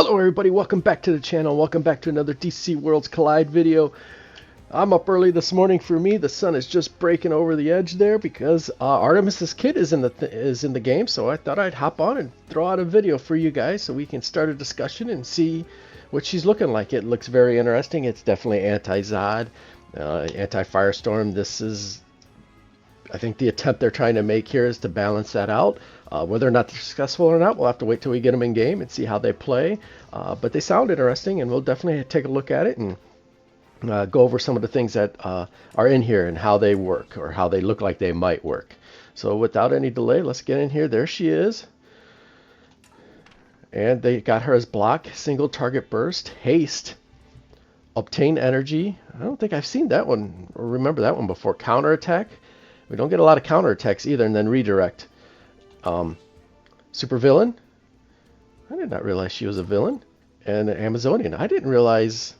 Hello everybody, welcome back to the channel. Welcome back to another DC Worlds Collide video. I'm up early this morning for me. The sun is just breaking over the edge there because Artemis's kid is in the game, so I thought I'd hop on and throw out a video for you guys so we can start a discussion and see what she's looking like. It looks very interesting. It's definitely anti-Zod, anti-Firestorm. This is, I think, the attempt they're trying to make here is to balance that out. Whether or not they're successful or not, we'll have to wait till we get them in game and see how they play. But they sound interesting, and we'll definitely take a look at it and go over some of the things that are in here and how they work or how they look like they might work. So without any delay, let's get in here. There she is. And they got her as block, single target burst, haste, obtain energy. I don't think I've seen that one or remember that one before. Counterattack. We don't get a lot of counterattacks either, and then redirect. Super villain. I did not realize she was a villain. And an Amazonian. I didn't realize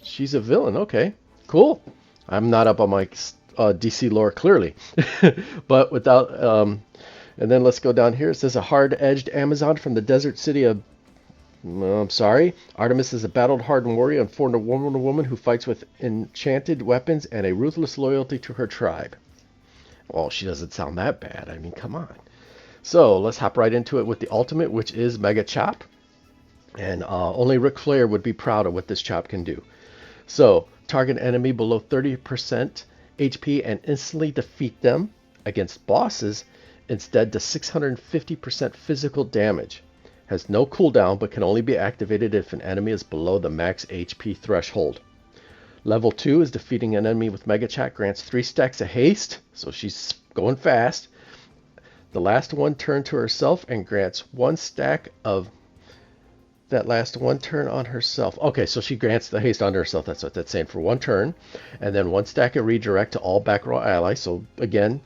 she's a villain. Okay, cool. I'm not up on my DC lore clearly, but without. And then let's go down here. It says a hard-edged Amazon from the desert city of. I'm sorry. Artemis is a battle-hardened warrior and formed a woman who fights with enchanted weapons and a ruthless loyalty to her tribe. Well, she doesn't sound that bad. I mean, come on. So let's hop right into it with the ultimate, which is Mega Chop. And only Ric Flair would be proud of what this chop can do. So target enemy below 30% HP and instantly defeat them against bosses. Instead, does 650% physical damage. Has no cooldown, but can only be activated if an enemy is below the max HP threshold. Level 2 is defeating an enemy with Mega Chop, grants 3 stacks of haste, so she's going fast. The last one turn to herself and grants 1 stack of that last one turn on herself. Okay, so she grants the haste on herself, that's what that's saying, for 1 turn. And then 1 stack of redirect to all back row allies. So again,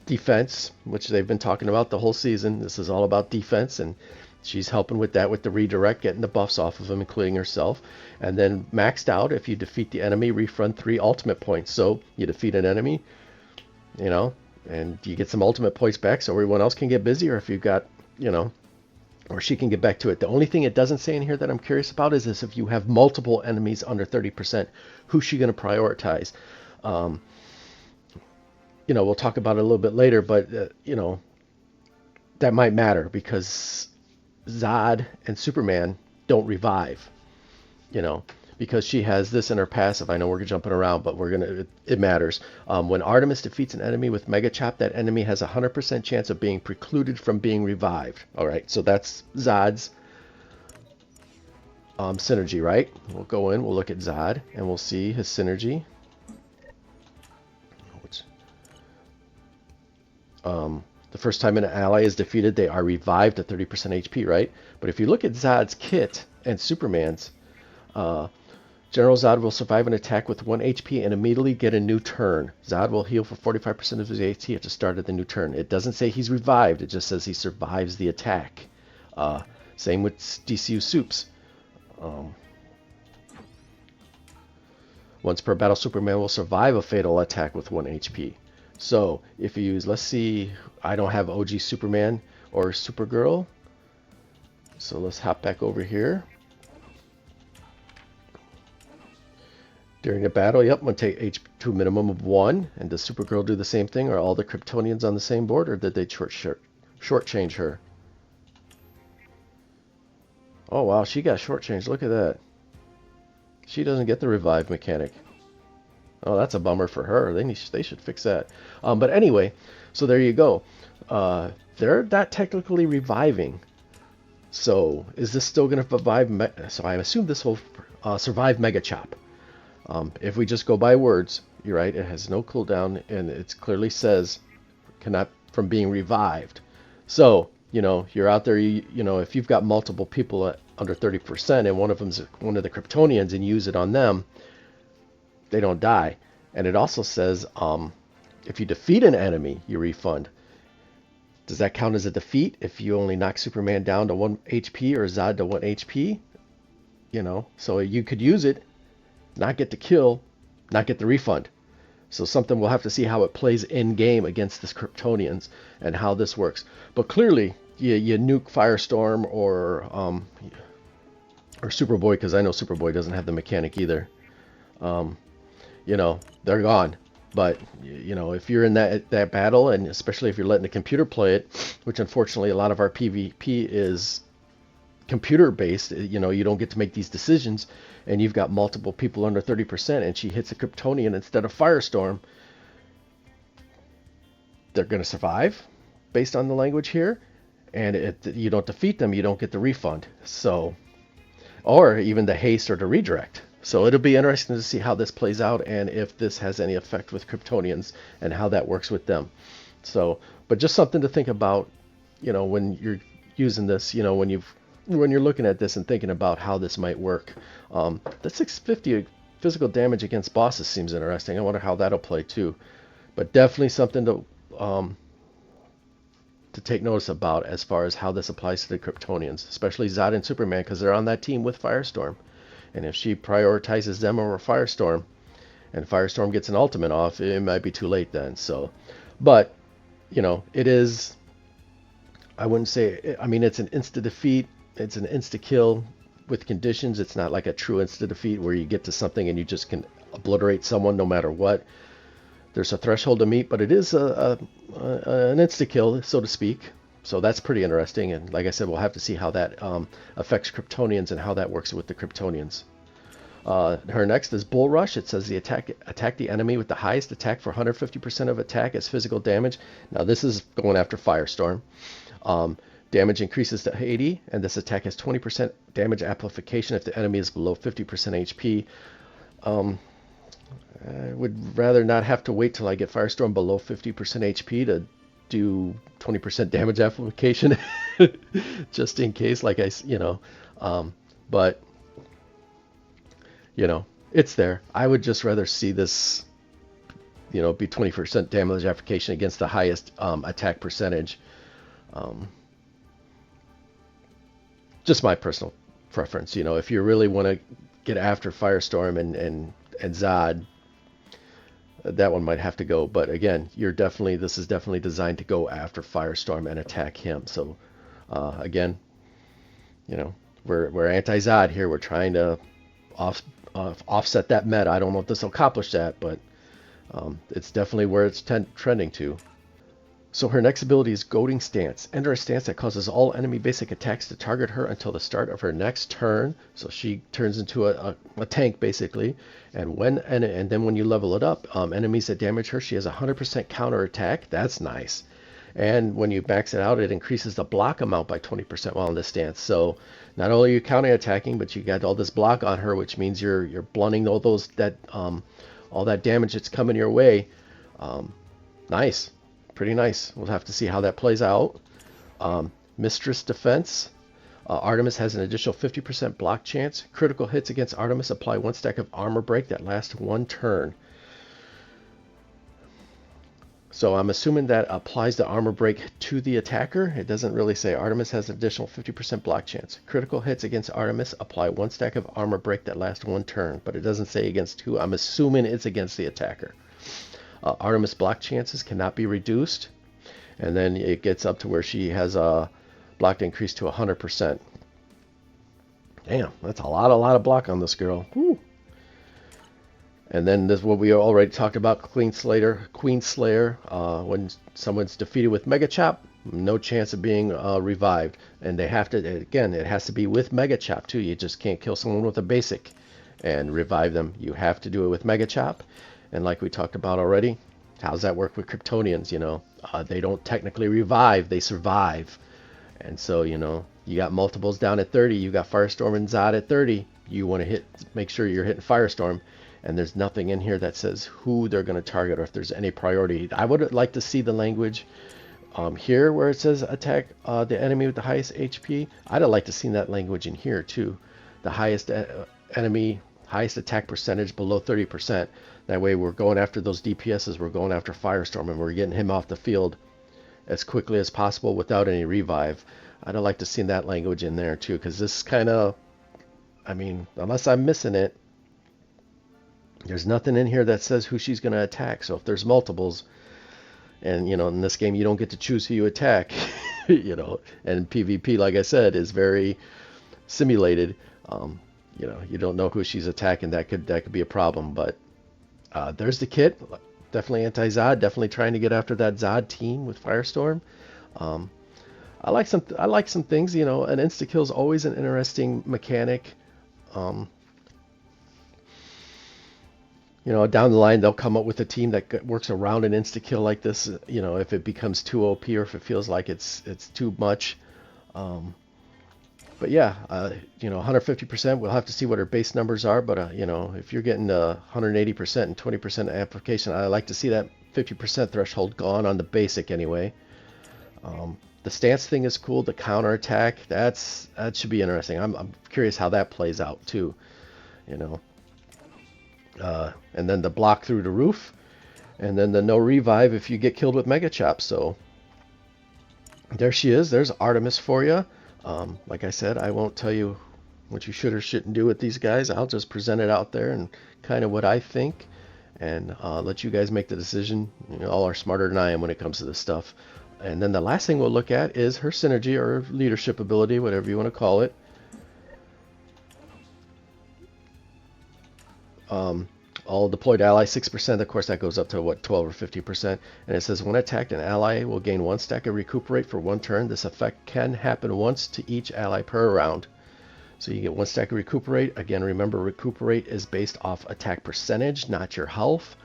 defense, which they've been talking about the whole season. This is all about defense, and she's helping with that with the redirect, getting the buffs off of them, including herself. And then maxed out, if you defeat the enemy, refund 3 ultimate points. So you defeat an enemy, you know, and you get some ultimate points back so everyone else can get busy, or if you've got, you know, or she can get back to it. The only thing it doesn't say in here that I'm curious about is if you have multiple enemies under 30%, who's she going to prioritize? You know, we'll talk about it a little bit later, but, you know, that might matter because Zod and Superman don't revive, you know, because she has this in her passive. I know we're jumping around, but it matters. When Artemis defeats an enemy with Mega Chop, that enemy has a 100% chance of being precluded from being revived. All right, so that's Zod's synergy, right? We'll go in, we'll look at Zod, and we'll see his synergy. The first time an ally is defeated, they are revived at 30% HP, right? But if you look at Zod's kit and Superman's, General Zod will survive an attack with 1 HP and immediately get a new turn. Zod will heal for 45% of his HP at the start of the new turn. It doesn't say he's revived, it just says he survives the attack. Same with DCU Supes. Once per battle, Superman will survive a fatal attack with 1 HP. So if you use, let's see, I don't have OG Superman or Supergirl. So let's hop back over here. During the battle, yep, I'm going to take HP to a minimum of 1. And does Supergirl do the same thing? Are all the Kryptonians on the same board, or did they shortchange her? Oh, wow, she got shortchanged. Look at that. She doesn't get the revive mechanic. Oh, that's a bummer for her. They should fix that. But anyway, so there you go. They're not technically reviving. So is this still going to revive? So I assume this will survive Mega Chop. If we just go by words, you're right. It has no cooldown, and it clearly says cannot from being revived. So you know you're out there. You know if you've got multiple people at under 30%, and one of them's one of the Kryptonians, and use it on them, they don't die. And it also says if you defeat an enemy, you refund. Does that count as a defeat if you only knock Superman down to 1 HP or Zod to 1 HP? You know, so you could use it, not get the kill, not get the refund. So something we'll have to see how it plays in game against the Kryptonians and how this works. But clearly, you nuke Firestorm or Superboy, because I know Superboy doesn't have the mechanic either. Um, they're gone. But if you're in that battle, and especially if you're letting the computer play it, which unfortunately a lot of our PvP is computer based, you don't get to make these decisions, and you've got multiple people under 30%, and she hits a Kryptonian instead of Firestorm, they're going to survive based on the language here, and you don't defeat them, you don't get the refund. So, or even the haste or the redirect. So it'll be interesting to see how this plays out and if this has any effect with Kryptonians and how that works with them. So, but just something to think about, when you're using this, when you're looking at this and thinking about how this might work. The 650 physical damage against bosses seems interesting. I wonder how that'll play too. But definitely something to take notice about as far as how this applies to the Kryptonians, especially Zod and Superman, because they're on that team with Firestorm. And if she prioritizes them over Firestorm, and Firestorm gets an ultimate off, it might be too late then. So, but, it is, I wouldn't say, I mean, it's an insta defeat, it's an insta kill with conditions. It's not like a true insta defeat where you get to something and you just can obliterate someone no matter what. There's a threshold to meet, but it is an insta kill, so to speak. So that's pretty interesting, and like I said, we'll have to see how that affects Kryptonians and how that works with the Kryptonians. Her next is Bull Rush. It says the attack the enemy with the highest attack for 150% of attack as physical damage. Now this is going after Firestorm. Damage increases to 80, and this attack has 20% damage amplification if the enemy is below 50% HP. I would rather not have to wait till I get Firestorm below 50% HP to do 20% damage amplification just in case, but it's there. I would just rather see this be 20% damage amplification against the highest attack percentage. Just my personal preference. If you really want to get after Firestorm and Zod, that one might have to go. But again, this is definitely designed to go after Firestorm and attack him. So again, we're anti-Zod here. We're trying to offset that meta. I don't know if this will accomplish that, but it's definitely where it's trending to. So her next ability is Goading Stance. Enter a stance that causes all enemy basic attacks to target her until the start of her next turn. So she turns into a tank basically. And then when you level it up, enemies that damage her, she has 100% counter attack. That's nice. And when you max it out, it increases the block amount by 20% while in this stance. So not only are you counter attacking, but you got all this block on her, which means you're blunting all that damage that's coming your way. Nice. Pretty nice. We'll have to see how that plays out. Mistress Defense. Artemis has an additional 50% block chance. Critical hits against Artemis apply 1 stack of armor break that lasts 1 turn. So I'm assuming that applies the armor break to the attacker. It doesn't really say. Artemis has an additional 50% block chance. Critical hits against Artemis apply 1 stack of armor break that lasts 1 turn, but it doesn't say against who. I'm assuming it's against the attacker. Artemis block chances cannot be reduced, and then it gets up to where she has a block increase to 100%. Damn, that's a lot of block on this girl. Woo. And then this is what we already talked about, Queen Slayer. When someone's defeated with Mega Chop, no chance of being revived. And they have to, again, it has to be with Mega Chop too. You just can't kill someone with a basic and revive them. You have to do it with Mega Chop. And like we talked about already, how's that work with Kryptonians? They don't technically revive, they survive. And so, you got multiples down at 30. You got Firestorm and Zod at 30. You want to make sure you're hitting Firestorm. And there's nothing in here that says who they're going to target or if there's any priority. I would like to see the language here where it says attack the enemy with the highest HP. I'd have liked to see that language in here too. The highest enemy, highest attack percentage below 30%. That way we're going after those DPSs, we're going after Firestorm, and we're getting him off the field as quickly as possible without any revive. I'd like to see that language in there too, because this kind of, unless I'm missing it, There's nothing in here that says who she's going to attack. So if there's multiples, and in this game you don't get to choose who you attack, and PvP, like I said, is very simulated. Um, you don't know who she's attacking. That could be a problem. But there's the kit. Definitely anti-Zod. Definitely trying to get after that Zod team with Firestorm. Um, I like some things. An insta kill is always an interesting mechanic. Um, down the line they'll come up with a team that works around an insta kill like this. If it becomes too OP or if it feels like it's too much. Um, but yeah, 150%. We'll have to see what our base numbers are. But if you're getting 180% and 20% application, I like to see that 50% threshold gone on the basic anyway. The stance thing is cool. The counter attack, that should be interesting. I'm curious how that plays out too. And then the block through the roof, and then the no revive if you get killed with Mega Chop. So there she is. There's Artemis for you. Like I said, I won't tell you what you should or shouldn't do with these guys. I'll just present it out there and kind of what I think, and let you guys make the decision. All are smarter than I am when it comes to this stuff. And then the last thing we'll look at is her synergy or leadership ability, whatever you want to call it. All deployed allies 6%. Of course, that goes up to 12 or 50%. And it says when attacked, an ally will gain 1 stack of recuperate for 1 turn. This effect can happen once to each ally per round. So you get 1 stack of recuperate. Again, remember, recuperate is based off attack percentage, not your health.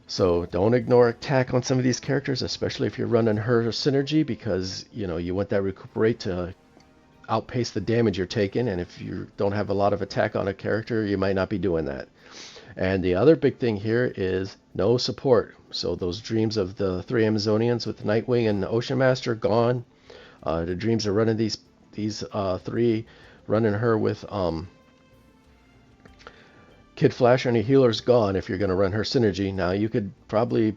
So don't ignore attack on some of these characters, especially if you're running her synergy, because you want that recuperate to outpace the damage you're taking. And if you don't have a lot of attack on a character, you might not be doing that. And the other big thing here is no support. So those dreams of the 3 Amazonians with Nightwing and Ocean Master gone. The dreams of running these 3, running her with Kid Flash and a healer's gone if you're going to run her synergy. Now you could probably,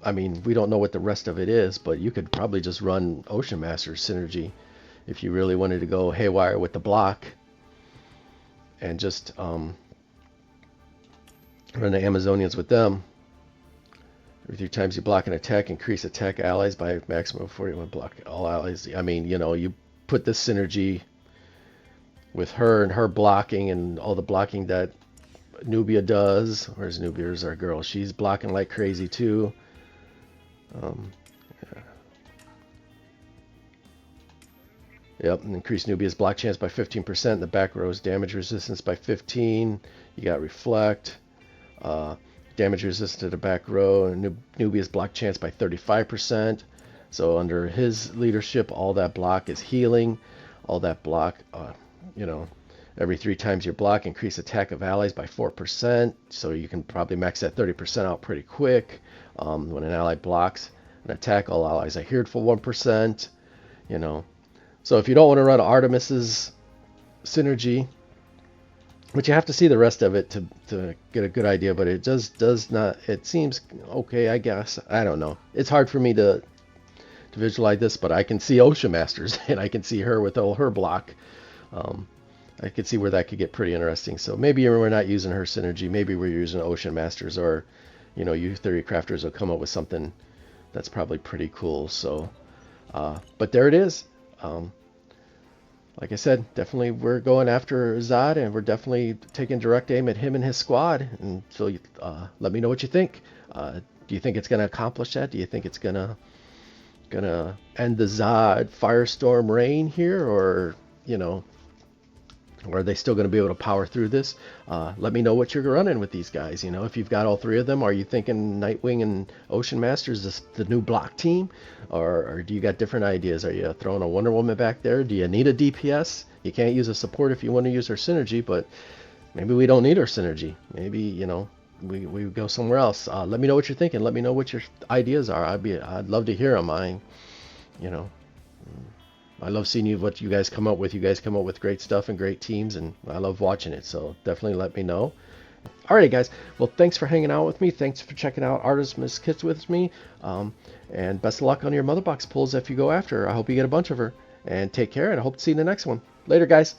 we don't know what the rest of it is, but you could probably just run Ocean Master's synergy if you really wanted to go haywire with the block, and just run the Amazonians with them. Every 3 times you block an attack, increase attack allies by maximum of 41. Block all allies. You put this synergy with her and her blocking and all the blocking that Nubia does. Where's Nubia? Here's our girl. She's blocking like crazy too. Yeah. Yep, and increase Nubia's block chance by 15%. The back row's damage resistance by 15. You got reflect. Damage resistant to the back row, and Nubia's block chance by 35%. So under his leadership, all that block is healing. All that block, every 3 times you block, increase attack of allies by 4%. So you can probably max that 30% out pretty quick. When an ally blocks an attack, all allies are healed for 1%. So if you don't want to run Artemis's synergy, but you have to see the rest of it to get a good idea, but it does not, it seems okay, I guess. I don't know. It's hard for me to visualize this, but I can see Ocean Masters, and I can see her with all her block. I could see where that could get pretty interesting. So maybe we're not using her synergy. Maybe we're using Ocean Masters, or, you Theory Crafters will come up with something that's probably pretty cool. So, but there it is. Like I said, definitely we're going after Zod, and we're definitely taking direct aim at him and his squad. And so let me know what you think. Do you think it's going to accomplish that? Do you think it's gonna end the Zod Firestorm reign here, or or are they still going to be able to power through this? Let me know what you're running with these guys. If you've got all 3 of them, are you thinking Nightwing and Ocean Masters is the new block team? Or do you got different ideas? Are you throwing a Wonder Woman back there? Do you need a DPS? You can't use a support if you want to use her synergy, but maybe we don't need her synergy. Maybe, we go somewhere else. Let me know what you're thinking. Let me know what your ideas are. I'd love to hear them. I love seeing what you guys come up with. You guys come up with great stuff and great teams, and I love watching it. So definitely let me know. Alrighty, guys. Well, thanks for hanging out with me. Thanks for checking out Artemis Kits with me. And best of luck on your mother box pulls if you go after her. I hope you get a bunch of her. And take care, and I hope to see you in the next one. Later, guys.